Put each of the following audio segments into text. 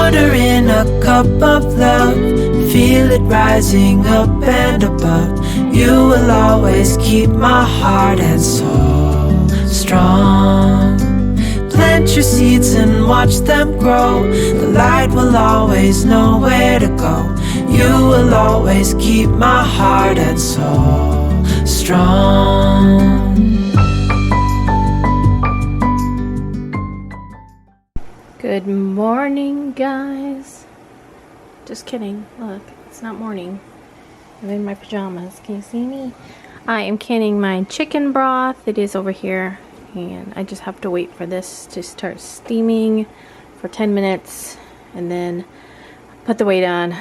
ordering a cup of love, feel it rising up and above. You will always keep my heart and soul strong. Plant your seeds and watch them grow. The light will always know where to go. You will always keep my heart and soul strong. Good morning, guys. Just kidding. Look, it's not morning. I'm in my pajamas. Can you see me? I am canning my chicken broth. It is over here. And I just have to wait for this to start steaming for 10 minutes. And then put the weight on.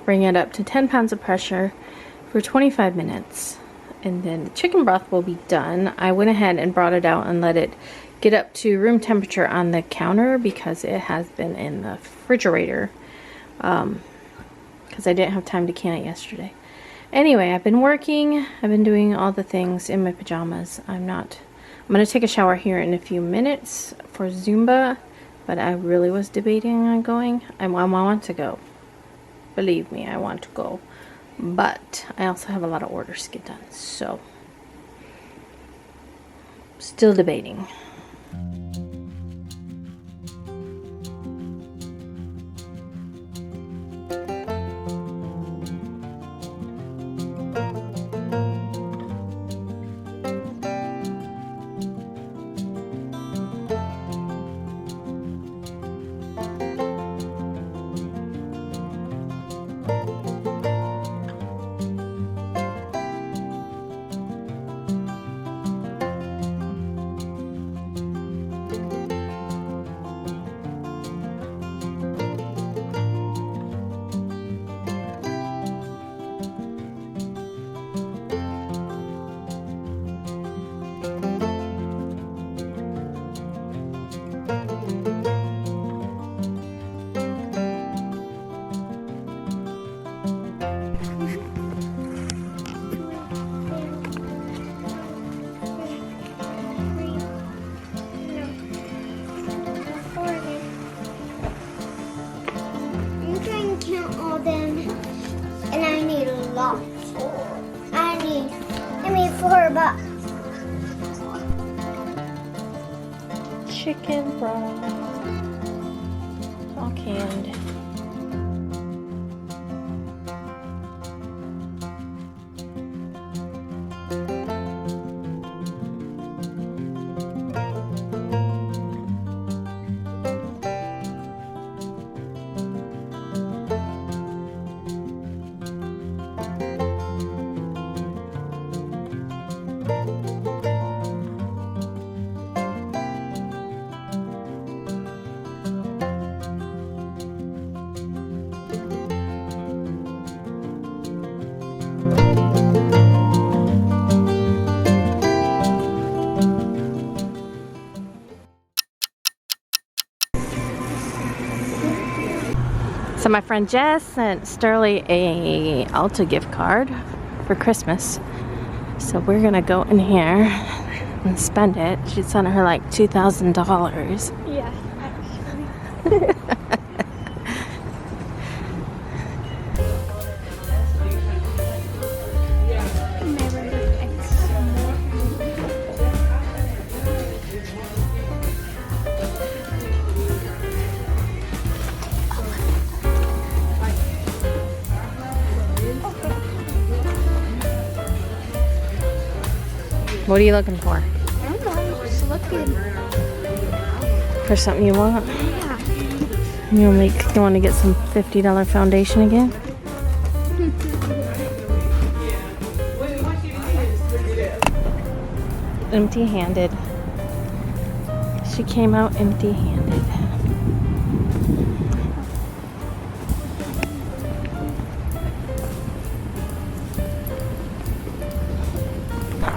Bring it up to 10 pounds of pressure for 25 minutes. And then the chicken broth will be done. I went ahead and brought it out and let it get up to room temperature on the counter because it has been in the refrigerator because I didn't have time to can it yesterday. Anyway, I've been working. I've been doing all the things in my pajamas. I'm going to take a shower here in a few minutes for Zumba, but I really was debating on going. I want to go. Believe me, I want to go. But I also have a lot of orders to get done, so still debating. And I need lots. I need $4. Chicken broth. All canned. So my friend Jess sent Sterling a Ulta gift card for Christmas. So we're gonna go in here and spend it. She sent her like $2,000. Yeah. What are you looking for? I don't know, I'm just looking. For something you want? Yeah. You want to get some $50 foundation again? Empty-handed. She came out empty-handed.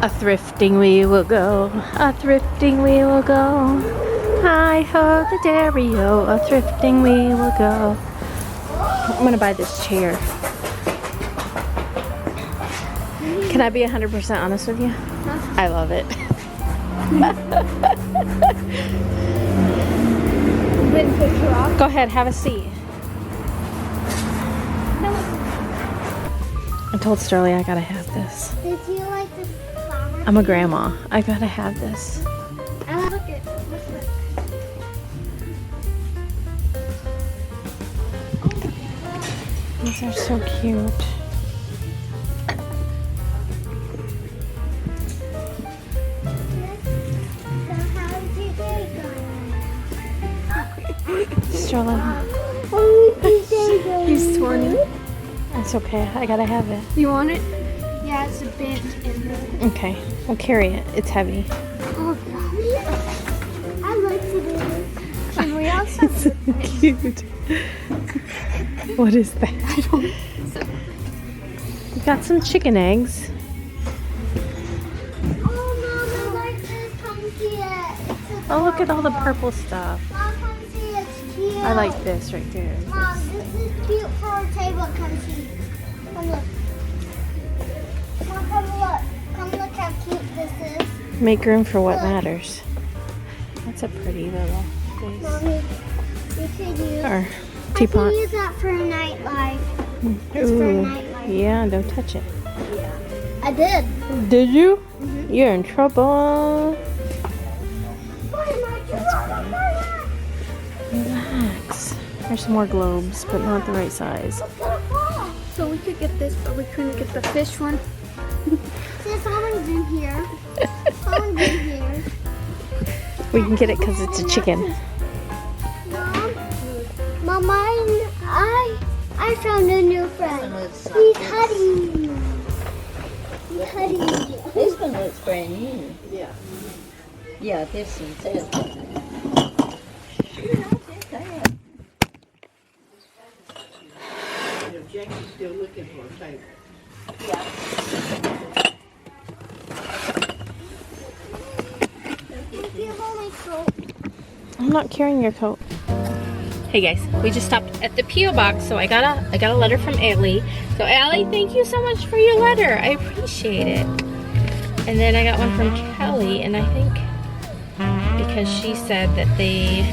A thrifting we will go, a thrifting we will go. Hi-ho the Dario, a thrifting we will go. I'm gonna buy this chair. Can I be 100% honest with you? Huh? I love it. Go ahead, have a seat. I told Sterling I gotta have this. Did you like the flower? I'm a grandma. I gotta have this. I look at this one. These are so cute. So how's your day going? Sterling, How's your day going? he's swarming. It's okay. I gotta have it. You want it? Yeah, it's a bit in there. Okay, we'll carry it. It's heavy. Oh gosh. I like to do this. Can we also It's so cute. What is that? We got some chicken eggs. Oh Mom, I like this. Come see it. Oh, look at all the purple stuff. Mom, come see it. It's cute. I like this right there. Mom, this is cute for our table. Come see. Come look. Mom, come look. Come look how cute this is. Make room for what matters. That's a pretty little vase. Mommy, you could use. Or I teapot. can use that for a nightlight. It's for a Ooh, nightlight. yeah, don't touch it. I did. Did you? You're in trouble. Relax. There's some more globes, but not the right size. So we could get this, but we couldn't get the fish one. See, someone's in here. Someone's in here. We can get it because it's a chicken. Mom, I found a new friend. He's Huddy. He's Huddy. This one looks brand new. Yeah. Yeah, this one says. Jackie's still looking for a table. Yeah. I'm not carrying your coat. Hey guys, we just stopped at the P.O. box, so I got a letter from Allie. So Allie, thank you so much for your letter. I appreciate it. And then I got one from Kelly, and I think because she said that they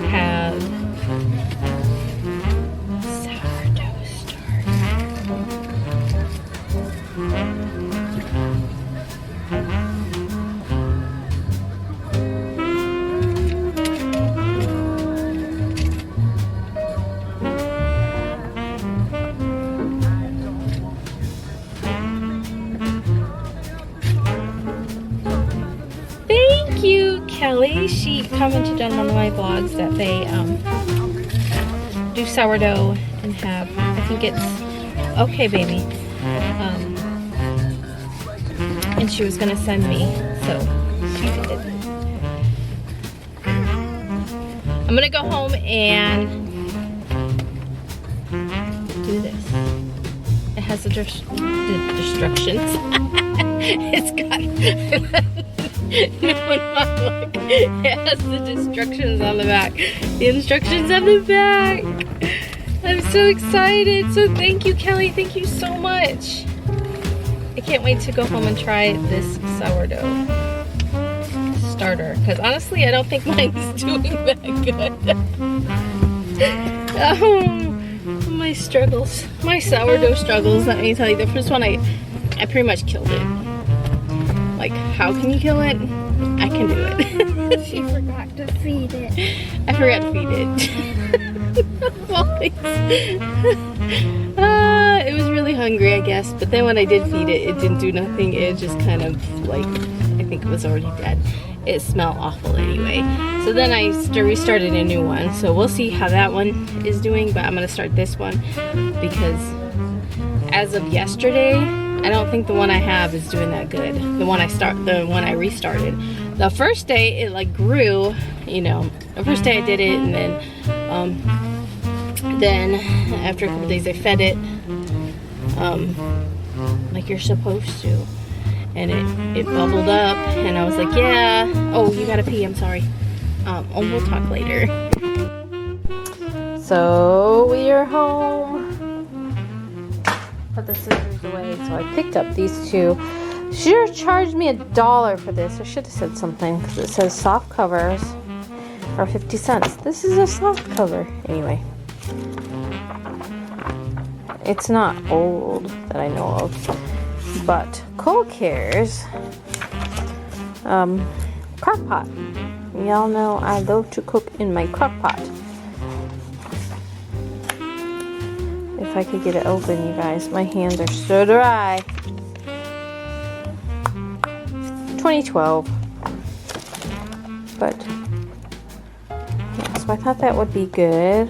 have sourdough Thank you, Kelly. She commented on one of my blogs that they do sourdough and have, I think it's okay, baby. And she was gonna send me, so she did. I'm gonna go home and do this. It has the instructions. It's got no one look. It has the instructions on the back. The instructions on the back. I'm so excited. So thank you, Kelly. Thank you so much. I can't wait to go home and try this sourdough starter. Because honestly, I don't think mine is doing that good. Oh, my struggles. My sourdough struggles. Let me tell you. The first one, I pretty much killed it. Like, how can you kill it? I can do it. She forgot to feed it. I forgot to feed it. Well, it was really hungry, I guess. But then when I did feed it, it didn't do nothing. It just kind of like, I think it was already dead. It smelled awful anyway. So then I restarted a new one. So we'll see how that one is doing. But I'm gonna start this one because as of yesterday, I don't think the one I have is doing that good. The one I restarted. The first day it like grew, you know. The first day I did it, and then after a couple days I fed it like you're supposed to, and it bubbled up, and I was like, yeah. Oh, you gotta pee. I'm sorry. We'll talk later. So we are home. Put the scissors away, so I picked up these two. She should have charged me $1 for this. I should have said something because it says soft covers are 50 cents. This is a soft cover. Anyway. It's not old that I know of. But Cole Cares crock pot. Y'all know I love to cook in my crock pot. If I could get it open, you guys, my hands are so dry. 2012. But yeah, so I thought that would be good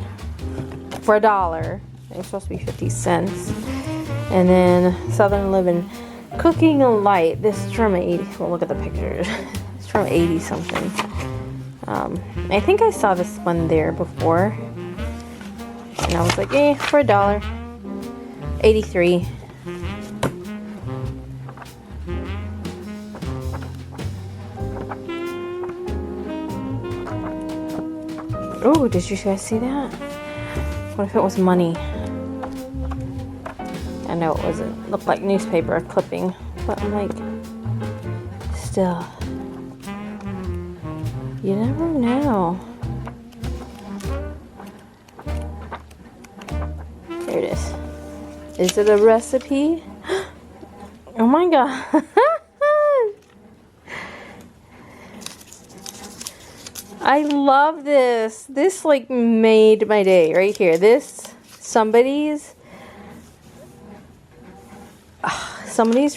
for $1. It was supposed to be 50 cents. And then Southern Living Cooking Light. This is from 80. Well, look at the pictures. It's from 80 something. I think I saw this one there before. And I was like, for $1. 83. Oh, did you guys see that? What if it was money? I know it wasn't. Looked like newspaper clipping, but I'm like, still, you never know. There it is. Is it a recipe? Oh my god. I love this. This like made my day right here. This somebody's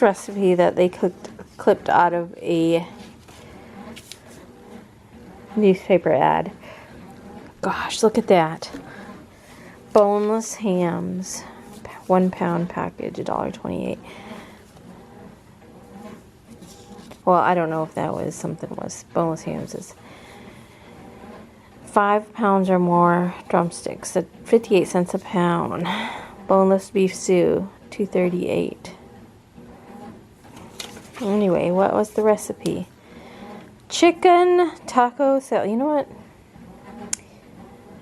recipe that they clipped out of a newspaper ad. Gosh, look at that. Boneless hams, 1 pound package, $1.28. Well, I don't know if that was something was boneless hams is 5 pounds or more drumsticks at 58 cents a pound. Boneless beef stew, $2.38. Anyway, what was the recipe? Chicken taco salad. You know what?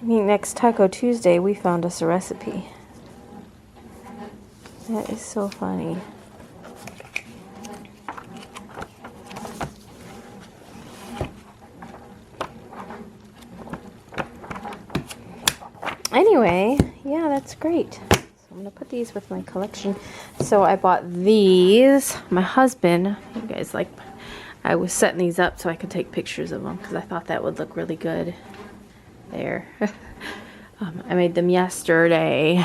I think next Taco Tuesday we found us a recipe. That is so funny. Anyway, yeah, that's great. So I'm going to put these with my collection. So I bought these. My husband, you guys like, I was setting these up so I could take pictures of them because I thought that would look really good. There. I made them yesterday.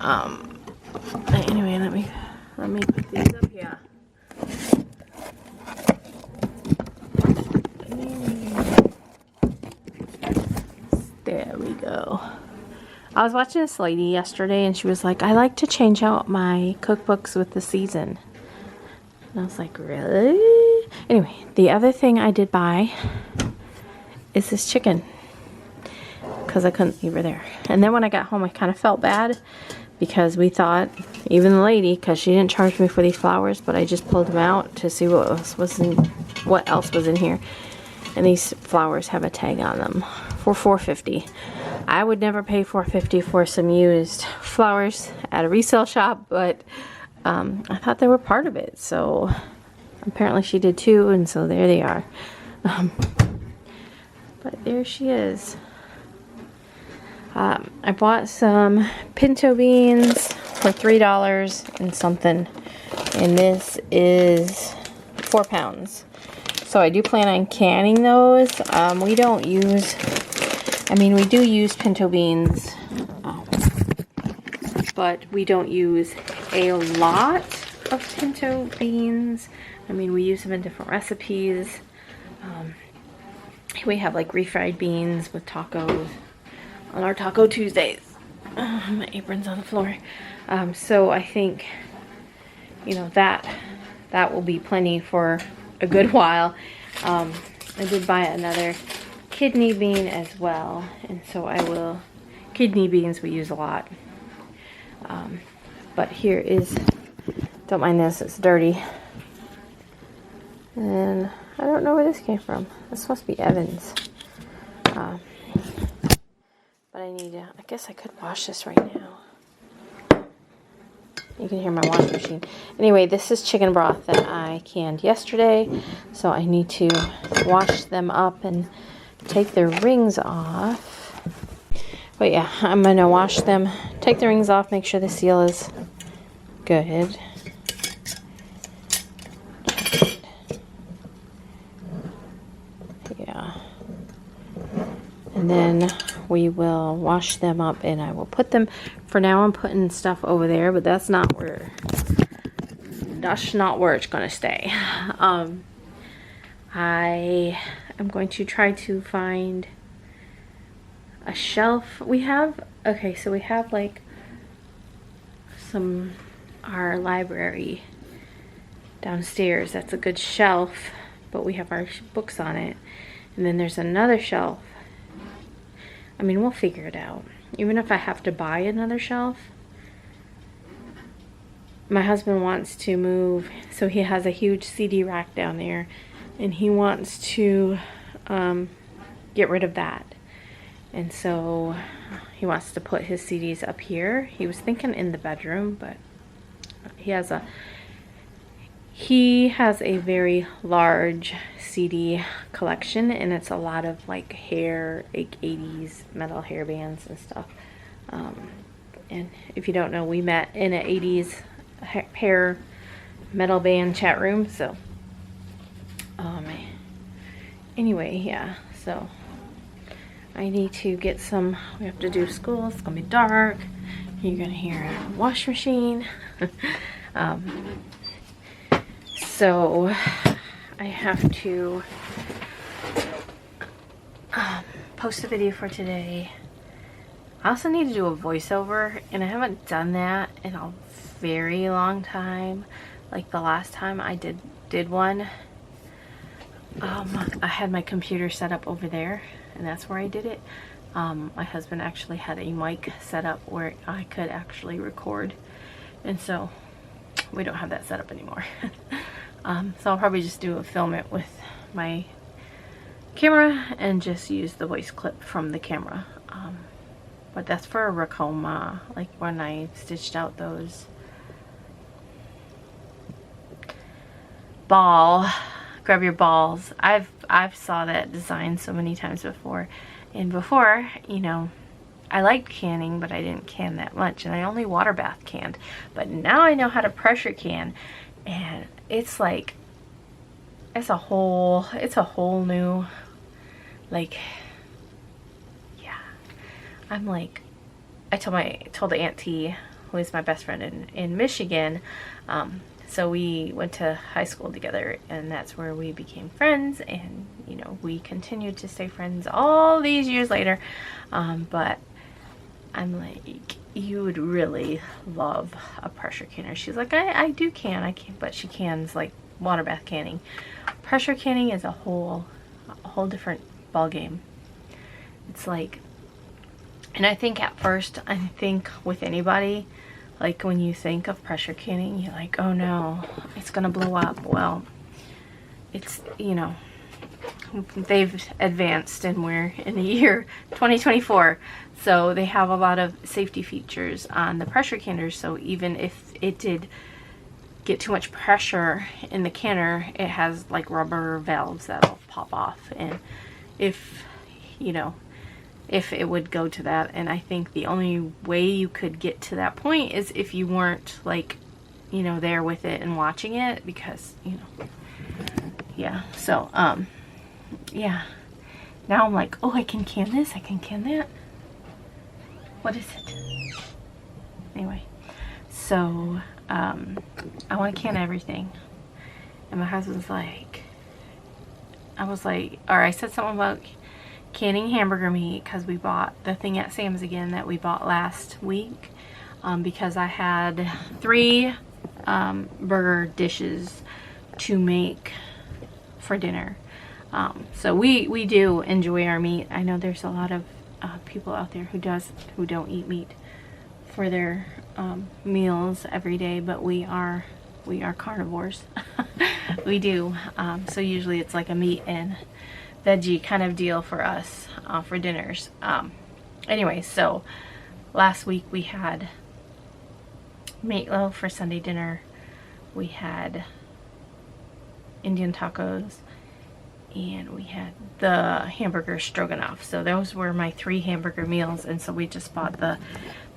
Anyway, let me put these up here. There we go. I was watching this lady yesterday and she was like, I like to change out my cookbooks with the season. And I was like, really? Anyway, the other thing I did buy is this chicken because I couldn't leave her there. And then when I got home, I kind of felt bad because we thought, even the lady, because she didn't charge me for these flowers, but I just pulled them out to see what else was in here. And these flowers have a tag on them for $4.50. I would never pay $4.50 for some used flowers at a resale shop, but I thought they were part of it. So apparently she did too, and so there they are. But there she is. I bought some pinto beans for $3 and something, and this is 4 pounds. So I do plan on canning those. We don't use, we do use pinto beans, but we don't use a lot of pinto beans. We use them in different recipes. We have like refried beans with tacos on our Taco Tuesdays. My apron's on the floor. So I think, that will be plenty for a good while. I did buy another kidney bean as well, and so kidney beans we use a lot. But here is, don't mind this, it's dirty. And I don't know where this came from. It's supposed to be Evan's. But I guess I could wash this right now. You can hear my washing machine. Anyway, this is chicken broth that I canned yesterday. So I need to wash them up and take their rings off. But yeah, I'm going to wash them take the rings off, make sure the seal is good. Yeah. And then we will wash them up and I will put them, for now I'm putting stuff over there, but that's not where it's gonna stay. I am going to try to find a shelf. We have, okay, so we have like our library downstairs. That's a good shelf, but we have our books on it. And then there's another shelf. I mean, we'll figure it out. Even if I have to buy another shelf. My husband wants to move, so he has a huge CD rack down there, and he wants to get rid of that. And so he wants to put his CDs up here. He was thinking in the bedroom, but he has a very large CD collection, and it's a lot of like hair, like 80s metal hair bands and stuff. And if you don't know, we met in an 80s hair metal band chat room. So anyway, yeah, so I need to get some, we have to do school. It's gonna be dark. You're gonna hear a wash machine. So I have to post a video for today. I also need to do a voiceover, and I haven't done that in a very long time. Like the last time I did one, I had my computer set up over there, and that's where I did it. My husband actually had a mic set up where I could actually record, and so we don't have that set up anymore. So I'll probably just film it with my camera and just use the voice clip from the camera. But that's for a Racoma, like when I stitched out those grab your balls. I've saw that design so many times before, and before, you know, I liked canning, but I didn't can that much, and I only water bath canned. But now I know how to pressure can, and it's like it's a whole new, like, yeah. I'm like, I told the auntie who is my best friend in Michigan. So we went to high school together, and that's where we became friends, and you know, we continued to stay friends all these years later. But I'm like, you would really love a pressure canner. She's like, I do can, I can, but she cans like water bath canning. Pressure canning is a whole different ball game. It's like, and I think at first, I think with anybody, like when you think of pressure canning, you're like, oh no, it's gonna blow up. Well, it's, you know, they've advanced, and we're in the year 2024, so they have a lot of safety features on the pressure canners. So even if it did get too much pressure in the canner, it has like rubber valves that'll pop off, and if, you know, if it would go to that. And I think the only way you could get to that point is if you weren't, like, you know, there with it and watching it, because, you know, yeah. So yeah, now I'm like, oh, I can can this, I can can that. What is it? Anyway, so I want to can everything, and my husband's like, I was like, or I said something about canning hamburger meat, because we bought the thing at Sam's again that we bought last week, because I had 3 burger dishes to make for dinner. So we do enjoy our meat. I know there's a lot of people out there who don't eat meat for their meals every day, but we are carnivores. We do. So usually it's like a meat and veggie kind of deal for us for dinners. Anyway, so last week we had meatloaf for Sunday dinner. We had Indian tacos, and we had the hamburger stroganoff. So those were my 3 hamburger meals, and so we just bought the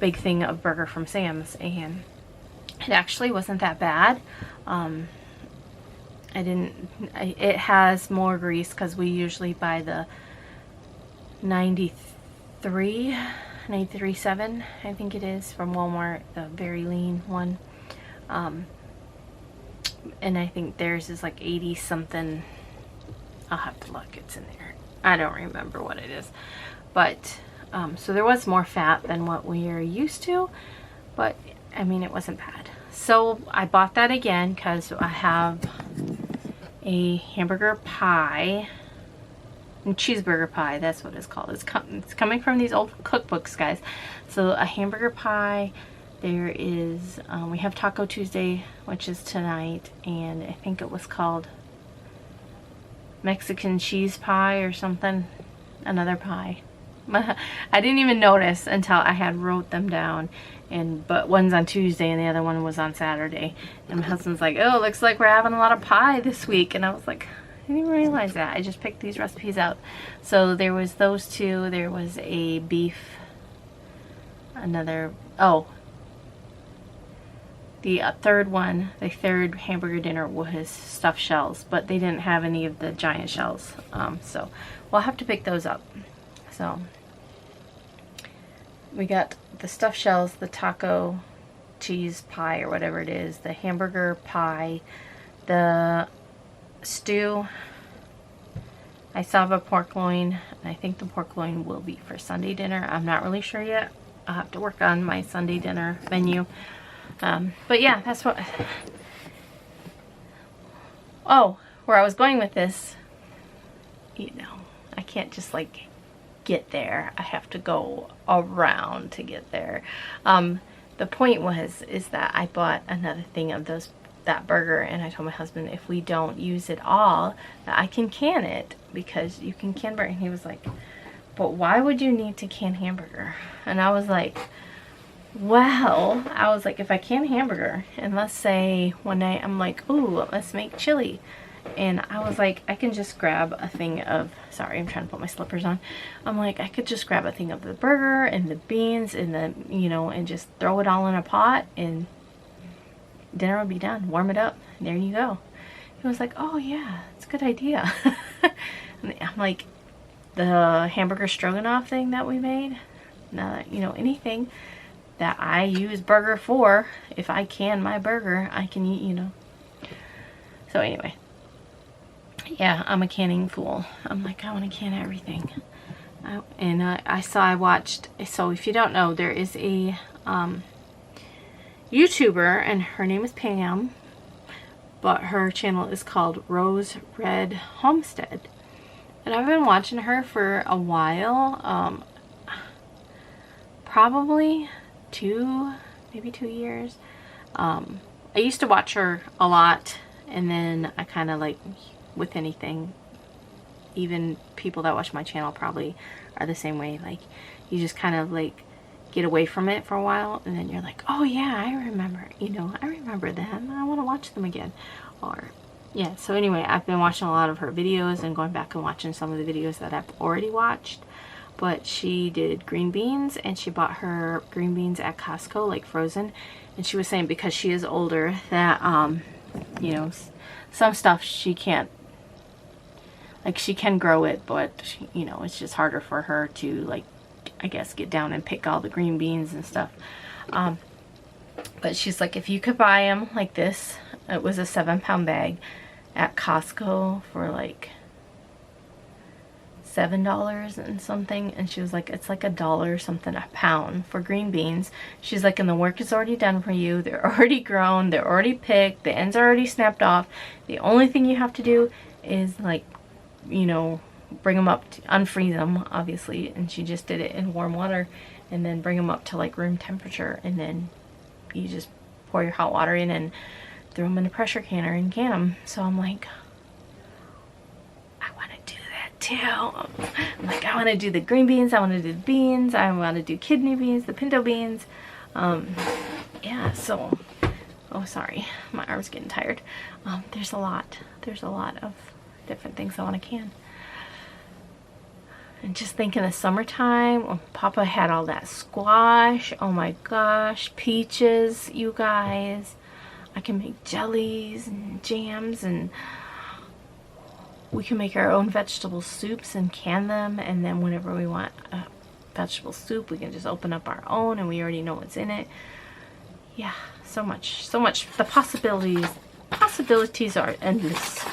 big thing of burger from Sam's, and it actually wasn't that bad. It has more grease because we usually buy the 93.7, I think it is, from Walmart, the very lean one. And I think theirs is like 80 something. I'll have to look, it's in there. I don't remember what it is. But, so there was more fat than what we are used to, but I mean, it wasn't bad. So I bought that again because I have a hamburger pie, and cheeseburger pie, that's what it's called. It's coming from these old cookbooks, guys. So a hamburger pie, there is, we have Taco Tuesday, which is tonight, and I think it was called Mexican cheese pie or something, another pie. I didn't even notice until I had wrote them down, but one's on Tuesday and the other one was on Saturday, and my husband's like, oh, looks like we're having a lot of pie this week, and I was like, I didn't even realize that. I just picked these recipes out. So there was those 2, there was a beef, the third one, the third hamburger dinner was stuffed shells, but they didn't have any of the giant shells, so we'll have to pick those up. So we got the stuffed shells, the taco cheese pie or whatever it is, the hamburger pie, the stew. I still have a pork loin, and I think the pork loin will be for Sunday dinner. I'm not really sure yet. I'll have to work on my Sunday dinner menu. But yeah, that's what... Oh, where I was going with this, you know, I can't just like get there. I have to go around to get there. The point is that I bought another thing of that burger, and I told my husband if we don't use it all, that I can can it, because you can can burger. And he was like, but why would you need to can hamburger? And I was like, well, if I can hamburger, and let's say one night I'm like, ooh, let's make chili, and I was like, I can just grab a thing of, sorry, I'm trying to put my slippers on. I'm like, I could just grab a thing of the burger and the beans and the, you know, and just throw it all in a pot, and dinner would be done. Warm it up, and there you go. He was like, oh yeah, it's a good idea. And I'm like, the hamburger stroganoff thing that we made, now that, you know, anything that I use burger for, if I can my burger, I can eat, you know. So anyway, yeah, I'm a canning fool. I'm like, I want to can everything. I watched, so if you don't know, there is a YouTuber, and her name is Pam, but her channel is called Rose Red Homestead, and I've been watching her for a while, probably maybe 2 years. I used to watch her a lot, and then I kind of like, with anything, even people that watch my channel probably are the same way, like you just kind of like get away from it for a while, and then you're like, oh yeah, I remember, you know, I remember them, I want to watch them again. Or yeah, so anyway, I've been watching a lot of her videos and going back and watching some of the videos that I've already watched. But she did green beans, and she bought her green beans at Costco, like frozen, and she was saying because she is older that you know, some stuff she can't, like she can grow it, but she, you know, it's just harder for her to, like, I guess, get down and pick all the green beans and stuff. But she's like, if you could buy them like this, it was a 7-pound bag at Costco for like $7 and something, and she was like, it's like $1 something a pound for green beans. She's like, and the work is already done for you, they're already grown, they're already picked, the ends are already snapped off, the only thing you have to do is, like, you know, bring them up to unfreeze them, obviously, and she just did it in warm water, and then bring them up to like room temperature, and then you just pour your hot water in and throw them in a pressure canner and can them. So I'm like, I want to do that too. I'm like, I want to do the green beans, I want to do the beans, I want to do kidney beans, the pinto beans. Yeah, so, oh sorry, my arm's getting tired. There's a lot of different things I want to can. And just think in the summertime, when Papa had all that squash, oh my gosh, peaches, you guys. I can make jellies and jams, and we can make our own vegetable soups and can them, and then whenever we want a vegetable soup, we can just open up our own and we already know what's in it. Yeah, so much. The possibilities are endless.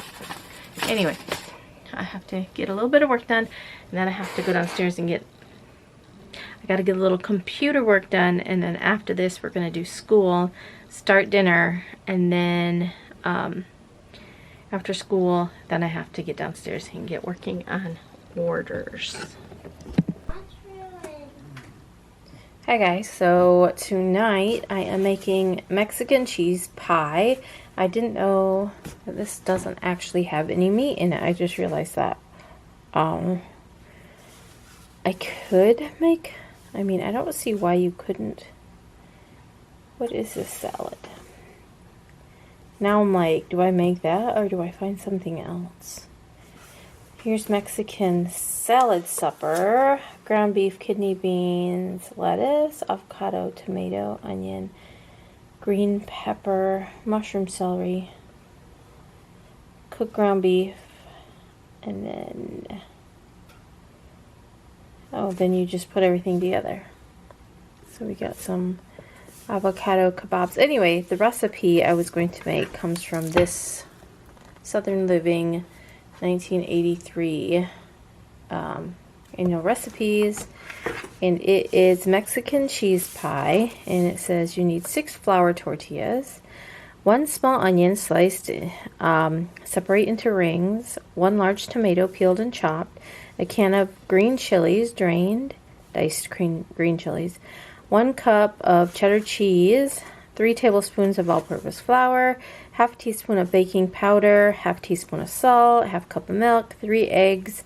Anyway, I have to get a little bit of work done, and then I have to go downstairs and I gotta get a little computer work done, and then after this we're gonna do school, start dinner, and then after school, then I have to get downstairs and get working on orders. Hi guys, so tonight I am making Mexican cheese pie. I didn't know that this doesn't actually have any meat in it. I just realized that. I could make, I don't see why you couldn't. What is this salad? Now I'm like, do I make that or do I find something else? Here's Mexican salad supper. Ground beef, kidney beans, lettuce, avocado, tomato, onion, green pepper, mushroom, celery, cooked ground beef, and then, oh, then you just put everything together. So we got some avocado kebabs. Anyway, the recipe I was going to make comes from this Southern Living 1983 annual recipes, and it is Mexican cheese pie, and it says you need 6 flour tortillas, 1 small onion sliced, separate into rings, 1 large tomato peeled and chopped, a can of green chilies drained, diced green chilies, 1 cup of cheddar cheese, 3 tablespoons of all-purpose flour, half teaspoon of baking powder, half teaspoon of salt, half cup of milk, 3 eggs,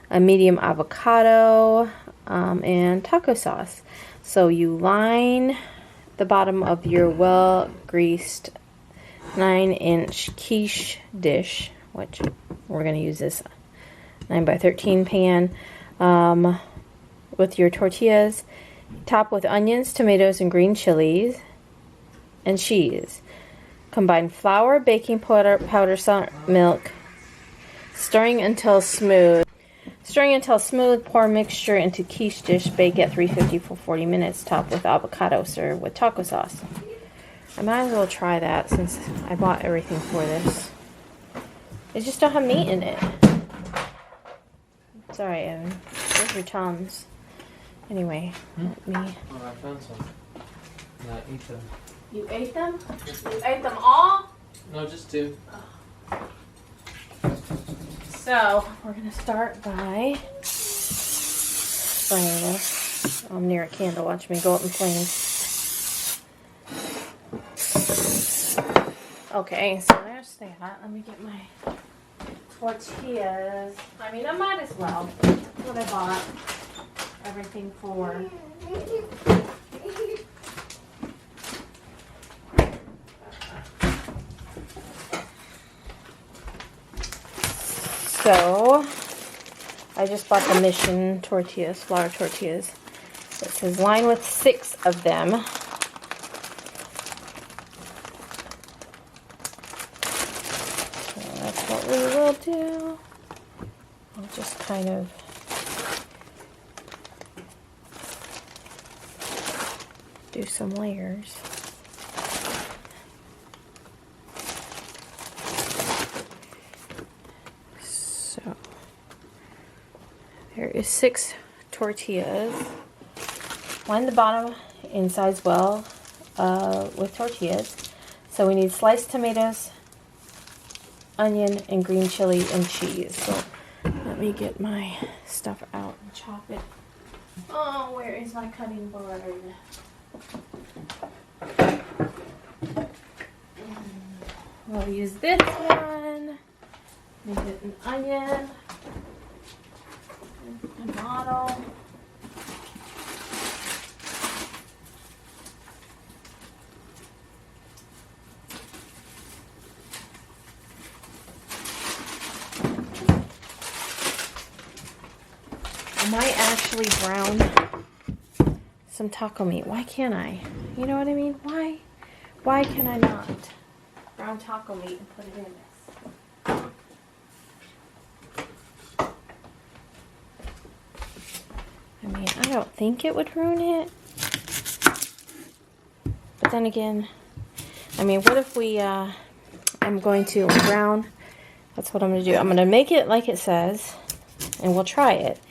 a medium avocado, and taco sauce. So you line the bottom of your well-greased 9-inch quiche dish, which we're going to use this 9x13 pan, with your tortillas. Top with onions, tomatoes, and green chilies, and cheese. Combine flour, baking powder, salt, milk, stirring until smooth. Pour mixture into quiche dish. Bake at 350 for 40 minutes. Top with avocado. Serve with taco sauce. I might as well try that since I bought everything for this. They just don't have meat in it. Sorry, Evan. Where's your Tums? Anyway, let me... Oh, I found some. And I ate them. You ate them? You ate them all? No, just 2. So, we're going to start by spraying this. I'm near a candle. Watch me go up in flames. Okay, so there's that. Let me get my tortillas. I might as well. That's what I bought everything for. So, I just bought the Mission tortillas, flour tortillas. It says line with 6 of them. So that's what we will do. I'll just kind of do some layers. So there is 6 tortillas. Line the bottom insides well with tortillas. So we need sliced tomatoes, onion, and green chili and cheese. So let me get my stuff out and chop it. Oh, where is my cutting board? We'll use this one. Make it an onion, a tomato. I might actually brown some taco meat. Why can't I? You know what I mean? Why? Why can I not brown taco meat and put it in this? I mean, I don't think it would ruin it. But then again, I mean, what if we, I'm going to brown, that's what I'm going to do. I'm going to make it like it says, and we'll try it.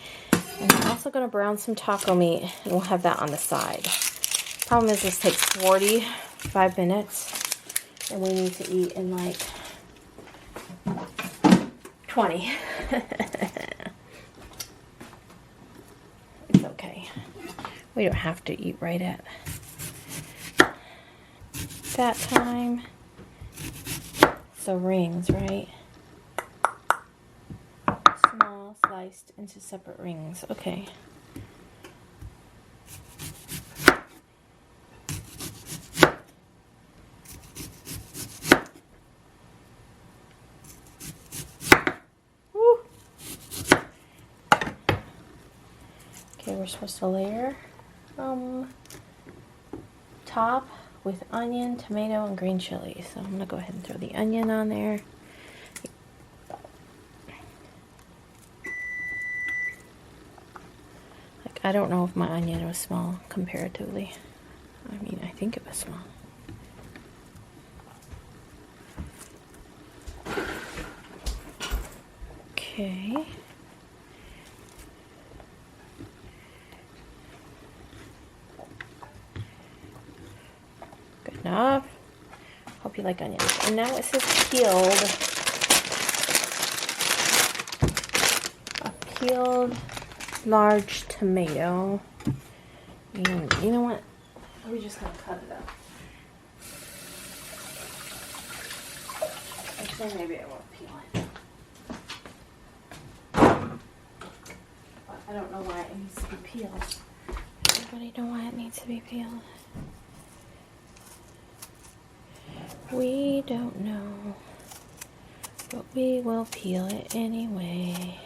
And I'm also going to brown some taco meat, and we'll have that on the side. Problem is, this takes 45 minutes, and we need to eat in like 20. It's okay. We don't have to eat right at that time. So rings, right? Small, sliced into separate rings. Okay. Woo. Okay, we're supposed to layer top with onion, tomato, and green chili. So I'm gonna go ahead and throw the onion on there. Like, I don't know if my onion was small comparatively. I mean, I think it was small. Okay. Good enough. Hope you like onions. And now it says peeled. A peeled large tomato. And you know what? We're just gonna cut it up. Actually, maybe I won't peel it. But I don't know why it needs to be peeled. Does anybody know why it needs to be peeled? We don't know, but we will peel it anyway.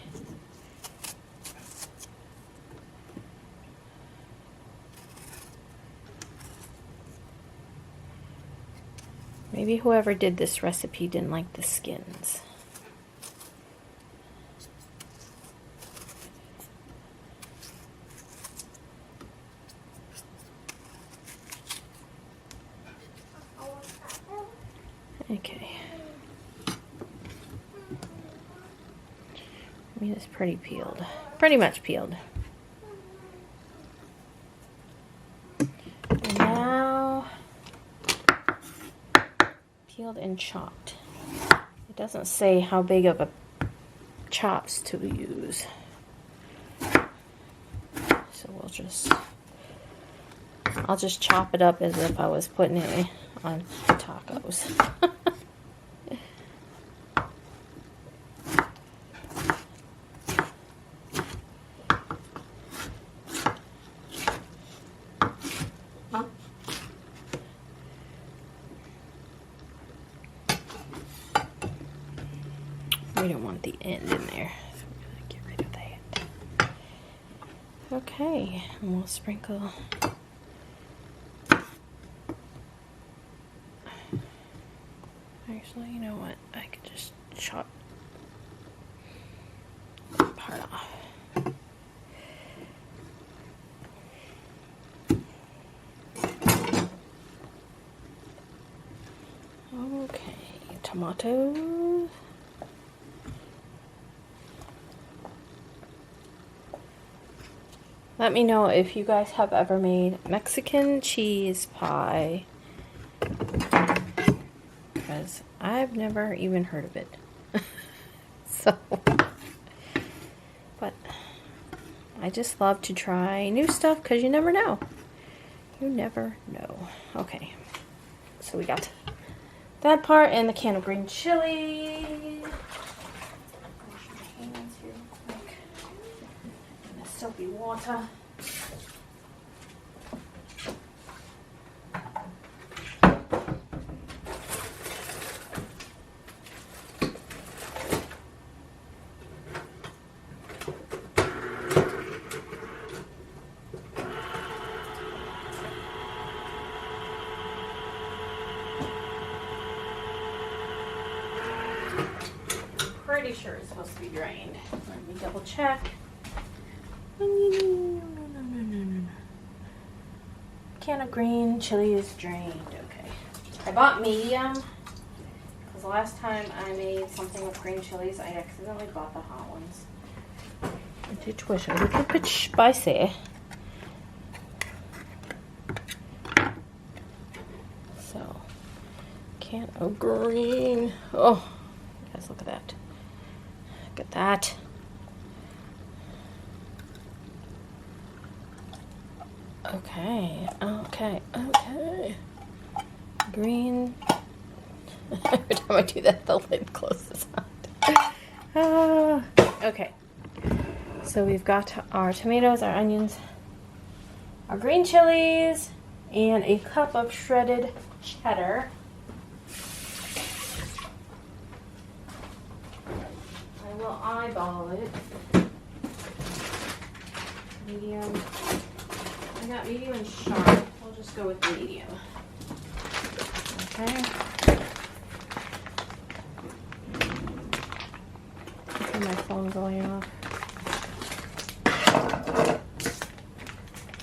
Maybe whoever did this recipe didn't like the skins. Okay. I mean, it's pretty peeled. Pretty much peeled. And now, peeled and chopped. It doesn't say how big of a chops to use. So we'll just, I'll just chop it up as if I was putting it on tacos. We don't want the end in there, so we're going to get rid of that. Okay, and we'll sprinkle. Actually, you know what? I could just chop that part off. Okay, tomatoes. Let me know if you guys have ever made Mexican cheese pie, because I've never even heard of it. So, but I just love to try new stuff because you never know. You never know. Okay, so we got that part and the can of green chili. Wash my hands here real quick. And the soapy water. pretty sure it's supposed to be drained. Let me double check. No. Can of green chili is drained. Okay. I bought medium because the last time I made something with green chilies, I accidentally bought the hot ones. Inte wish I would a bit spicy. So, can of green. Oh, guys, look at that. Look at that. Okay. Green. Every time I do that, the lid closes on. Okay. So we've got our tomatoes, our onions, our green chilies, and a cup of shredded cheddar. I will eyeball it. Medium. I got medium and sharp. We'll just go with medium. Okay. My phone going off.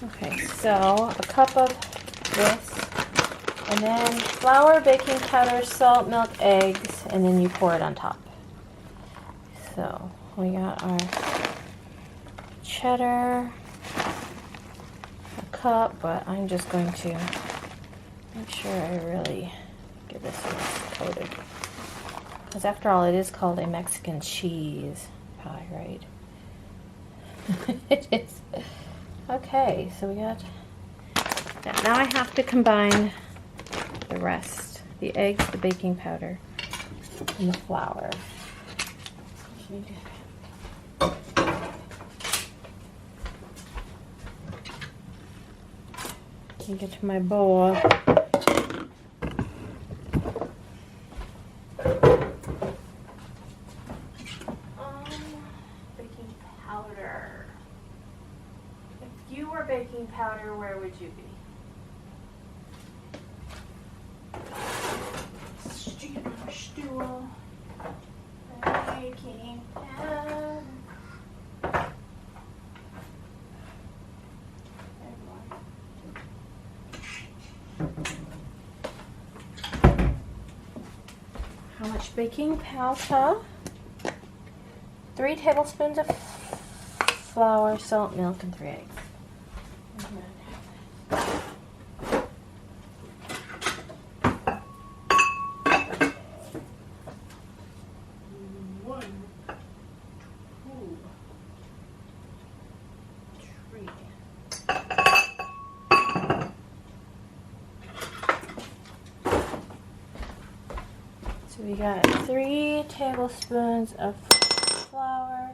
Okay, so a cup of this, and then flour, baking powder, salt, milk, eggs, and then you pour it on top. So we got our cheddar, a cup, but I'm just going to make sure I really get this coated. Because after all, it is called a Mexican cheese pie, right? It is. Okay, so we got that. Now I have to combine the rest. The eggs, the baking powder, and the flour. Let me get to my bowl. Baking powder. If you were baking powder, where would you be? Straight on our stool. Baking powder. How much baking powder? 3 tablespoons of flour, salt, milk, and 3 eggs. So we got 3 tablespoons of flour,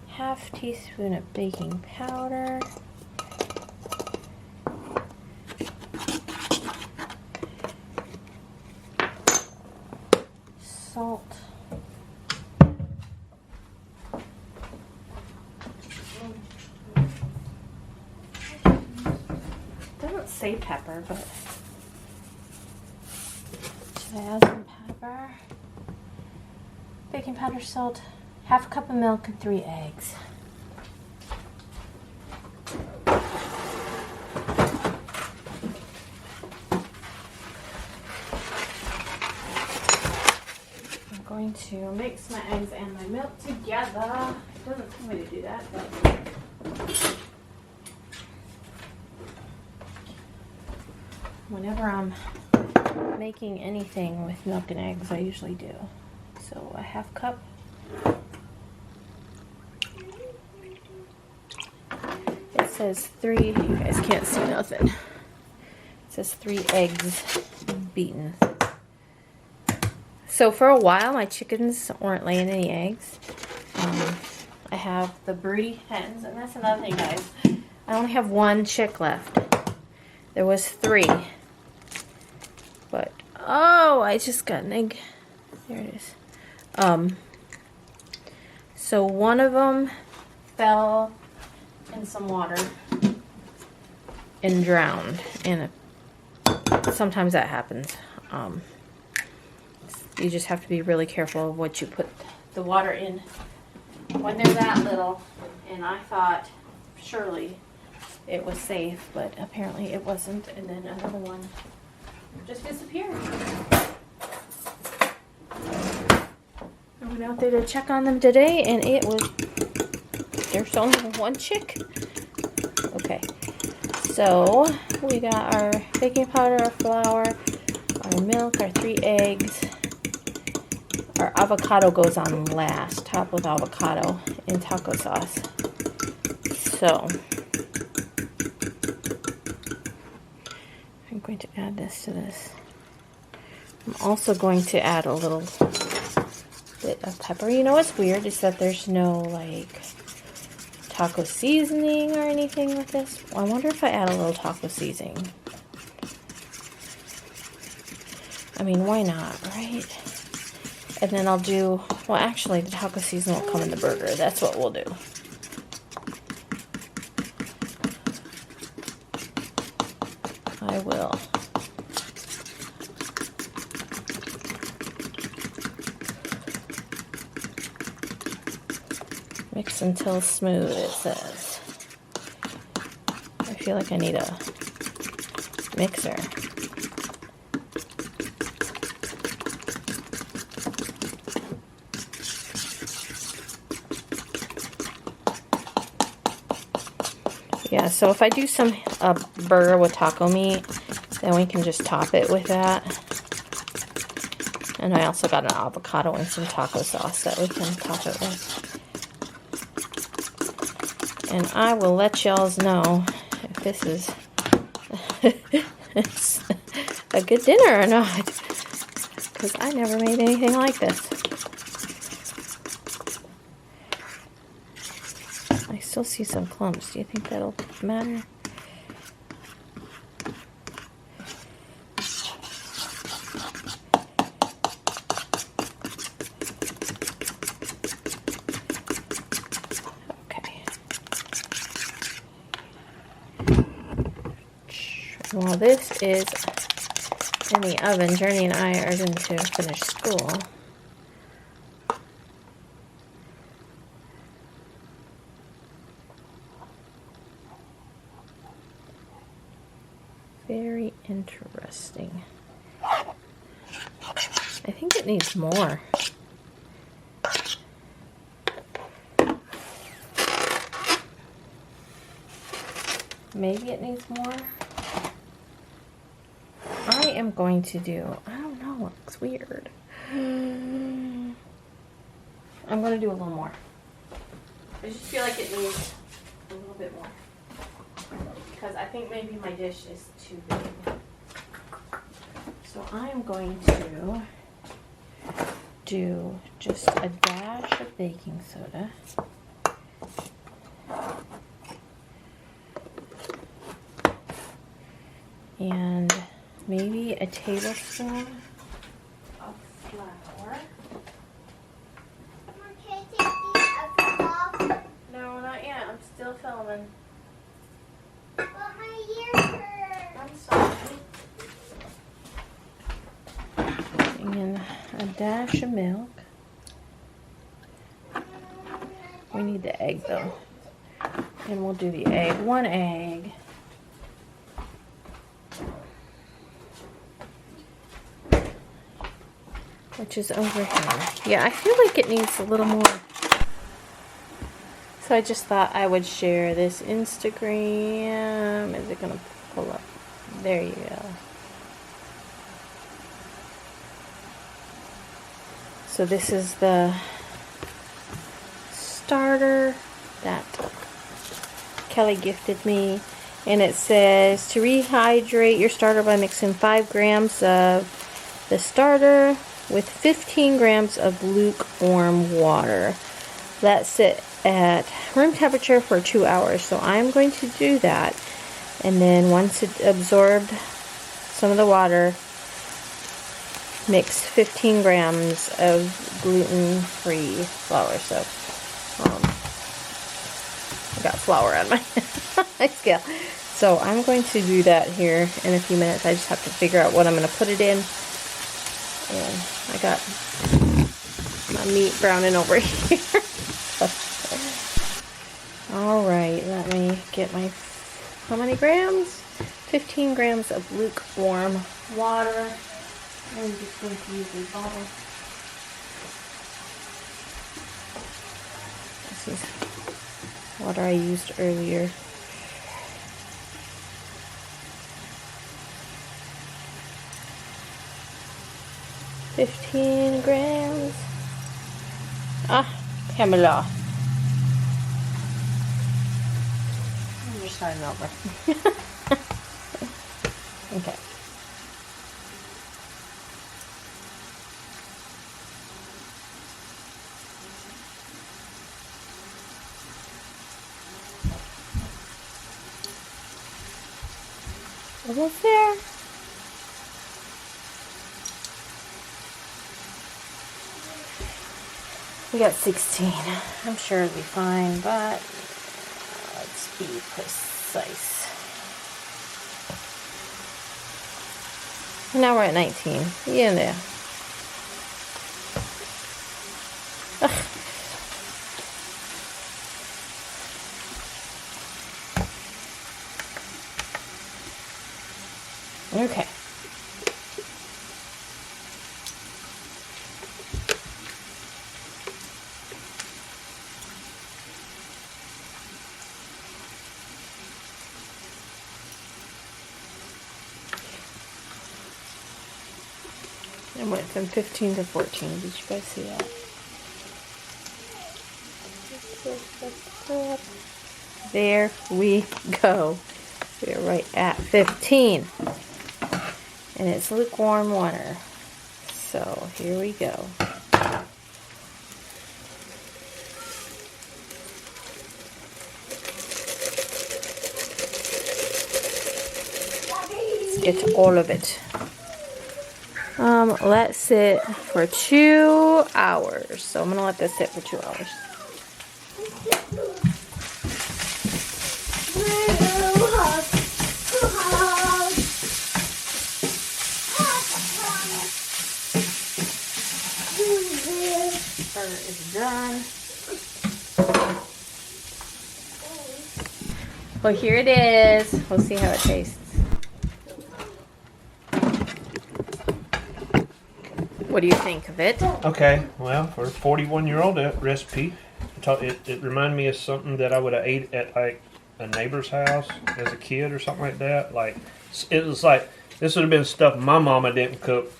half teaspoon of baking powder, salt, doesn't say pepper, but should I add some pepper? Baking powder, salt, half a cup of milk, and 3 eggs. I'm going to mix my eggs and my milk together. It doesn't tell me to do that, but whenever I'm making anything with milk and eggs, I usually do. So a half cup. It says 3, you guys can't see nothing. It says 3 eggs beaten. So for a while, my chickens weren't laying any eggs. I have the broody hens, and that's another thing, guys. I only have 1 chick left. There was 3. But, oh, I just got an egg. There it is. So one of them fell in some water and drowned, and sometimes that happens. You just have to be really careful of what you put the water in when they're that little, and I thought surely it was safe, but apparently it wasn't. And then another one just disappeared. I went out there to check on them today, and it was, there's only one chick. Okay, so we got our baking powder, our flour, our milk, our 3 eggs. Our avocado goes on last, topped with avocado and taco sauce. So I'm going to add this to this. I'm also going to add a little bit of pepper. You know what's weird is that there's no like taco seasoning or anything with this. I wonder if I add a little taco seasoning. I mean, why not, right? And then I'll do, well, actually, the taco seasoning will come in the burger. That's what we'll do. I will. Mix until smooth, it says. I feel like I need a mixer. Yeah, so if I do some burger with taco meat, then we can just top it with that. And I also got an avocado and some taco sauce that we can top it with. And I will let y'all know if this is a good dinner or not. Because I never made anything like this. I still see some clumps. Do you think that'll matter? Okay. While this is in the oven, Journey and I are going to finish school. Very interesting. I think it needs more. Maybe it needs more. I am going to do, I don't know, it looks weird. I'm going to do a little more. I just feel like it needs a little bit more. Because I think maybe my dish is too big. So I'm going to do just a dash of baking soda. And maybe a tablespoon of flour. Can I take these efforts off? No, not yet. I'm still filming. But my ears hurt. I'm sorry. And a dash of milk. We need the egg though. And we'll do the egg. 1 egg. Which is over here. Yeah, I feel like it needs a little more. So I just thought I would share this Instagram. Is it gonna pull up? There you go. So this is the starter that Kelly gifted me. And it says to rehydrate your starter by mixing 5 grams of the starter with 15 grams of lukewarm water. Let sit at room temperature for 2 hours. So I'm going to do that. And then once it absorbed some of the water, mix 15 grams of gluten-free flour. So I got flour on my scale. So I'm going to do that here in a few minutes. I just have to figure out what I'm going to put it in. And I got my meat browning over here. Alright, let me get my, how many grams? 15 grams of lukewarm water. I'm just going to use a bottle. This is water I used earlier. $15 grams. Ah, Pamela. I'm just starting over. Okay. Almost there. We got 16. I'm sure it'll be fine, but let's be precise. Now we're at 19. Yeah, there. Ugh. Okay. I went from 15 to 14. Did you guys see that? There we go. We're right at 15. And it's lukewarm water. So here we go. Let's get to all of it. Let sit for 2 hours. So I'm gonna let this sit for 2 hours. Butter is done. Well, here it is. We'll see how it tastes. What do you think of it? Okay, well, for a 41-year-old recipe, it reminded me of something that I would have ate at like a neighbor's house as a kid or something like that. Like, it was like, this would have been stuff my mama didn't cook,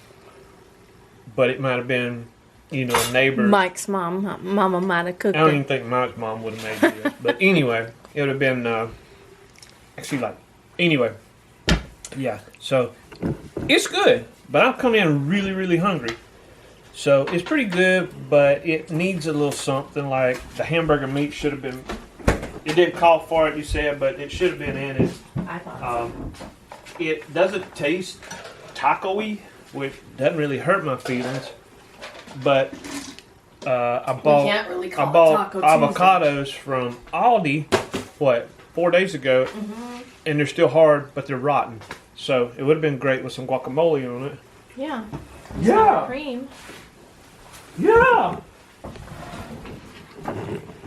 but it might have been, you know, a neighbor. Mike's mama might have cooked I don't it. even think Mike's mom would have made this. But anyway, it would have been, actually like, anyway, yeah, so it's good. But I've come in really, really hungry. So it's pretty good, but it needs a little something. Like the hamburger meat should have been, it didn't call for it, you said, but it should have been in it. I thought so. It doesn't taste taco-y, which doesn't really hurt my feelings. But I bought avocados from Aldi, 4 days ago, and they're still hard, but they're rotten. So it would have been great with some guacamole on it. Yeah. Yeah. Cream. Yeah.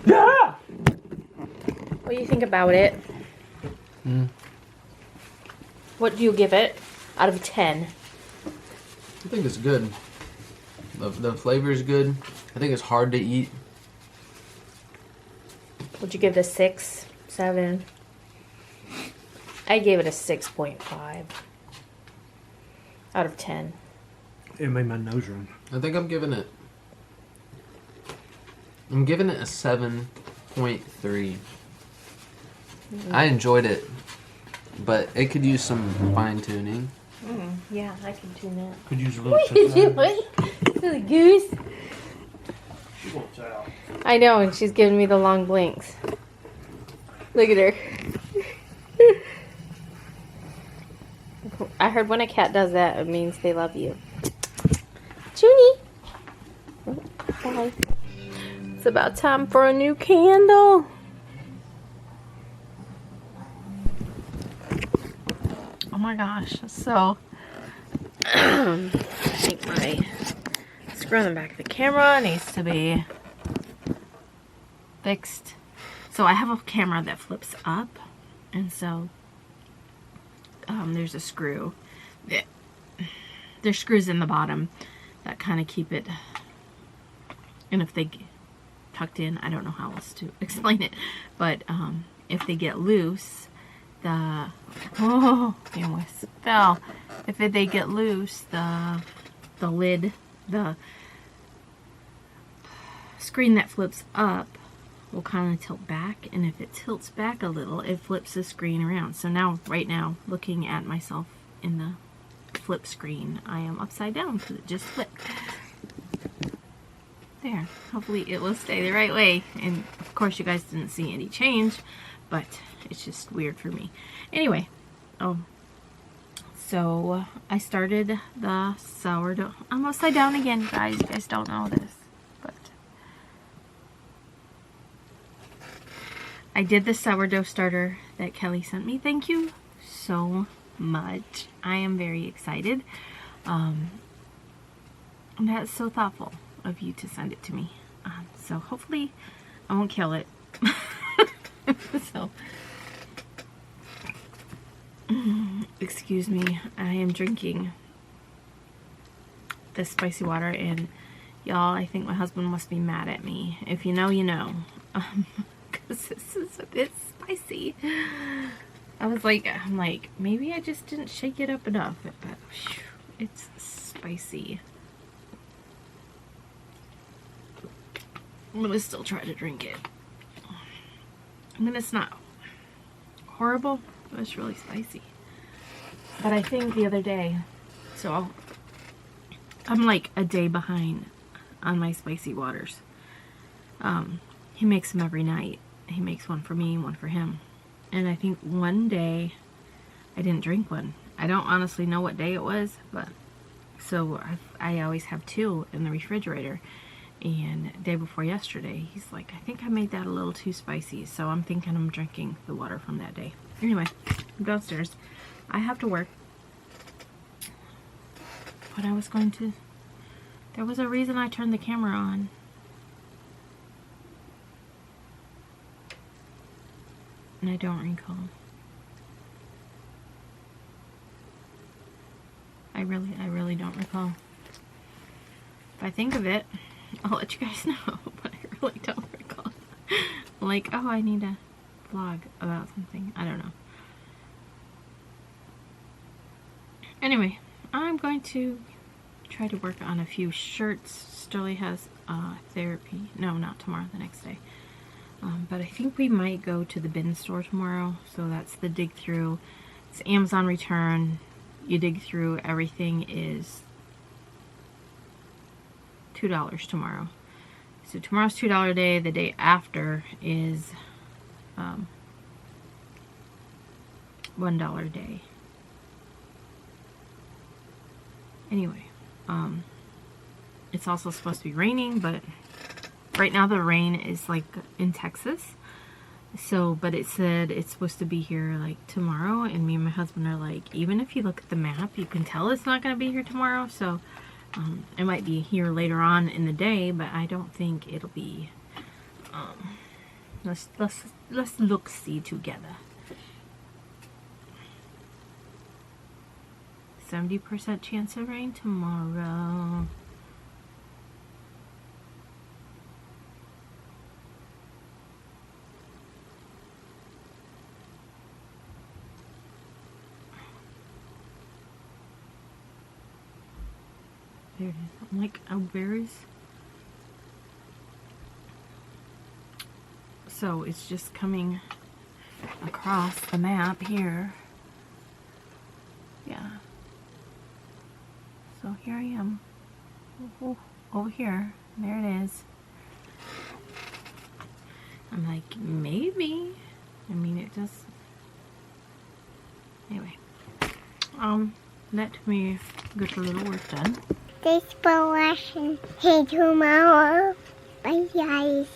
Yeah. What do you think about it? What do you give it out of 10? I think it's good. The flavor is good. I think it's hard to eat. Would you give it a 6, 7? I gave it a 6.5 out of 10. It made my nose run. I think I'm giving it a 7.3. I enjoyed it, but it could use some fine tuning. Yeah, I can tune that. Could use a little Silly goose. She wants out. I know, and she's giving me the long blinks. Look at her. I heard when a cat does that, it means they love you. Junie! Bye. It's about time for a new candle. Oh my gosh, so I think my screw on the back of the camera needs to be fixed. So I have a camera that flips up, and so there's a screw. There's screws in the bottom that kind of keep it, and if they get tucked in, I don't know how else to explain it, but if they get loose, they almost fell. If they get loose, the lid, the screen that flips up will kind of tilt back, and if it tilts back a little, it flips the screen around. So now, right now, looking at myself in the flip screen, I am upside down because it just flipped. There. Hopefully it will stay the right way. And of course you guys didn't see any change, but it's just weird for me. Anyway, so I started the sourdough. I'm upside down again, guys. You guys don't know this, but I did the sourdough starter that Kelly sent me. Thank you so much. I am very excited. And that's so thoughtful of you to send it to me. So hopefully I won't kill it. So, excuse me, I am drinking this spicy water, and y'all, I think my husband must be mad at me. If you know, you know. Because this is a bit spicy. I'm like, maybe I just didn't shake it up enough, but whew, it's spicy. I'm gonna still try to drink it. I mean, it's not horrible, but it's really spicy. But I think the other day, so I'm like a day behind on my spicy waters. He makes them every night. He makes one for me, one for him. And I think one day I didn't drink one. I don't honestly know what day it was, but so I always have two in the refrigerator. And the day before yesterday, he's like, I think I made that a little too spicy. So I'm thinking I'm drinking the water from that day. Anyway, I'm downstairs. I have to work. But I was going to... There was a reason I turned the camera on. And I don't recall. I really don't recall. If I think of it, I'll let you guys know, but I really don't recall. Like, oh, I need a vlog about something. I don't know. Anyway, I'm going to try to work on a few shirts. Sterling has therapy. No, not tomorrow, the next day. But I think we might go to the bin store tomorrow. So that's the dig through. It's Amazon return. You dig through, everything is $2 tomorrow. So tomorrow's $2 day. The day after is $1 day. Anyway, it's also supposed to be raining, but right now the rain is like in Texas. So, but it said it's supposed to be here like tomorrow, and me and my husband are like, even if you look at the map, you can tell it's not going to be here tomorrow. So, it might be here later on in the day, but I don't think it'll be. Let's look see together. 70% chance of rain tomorrow. There it is. I'm like, oh, where is... So it's just coming across the map here. Yeah. So here I am. Over here. There it is. I'm like, maybe. I mean, it just... Anyway. Let me get a little work done. Thanks for watching. Hey, tomorrow. Bye, guys.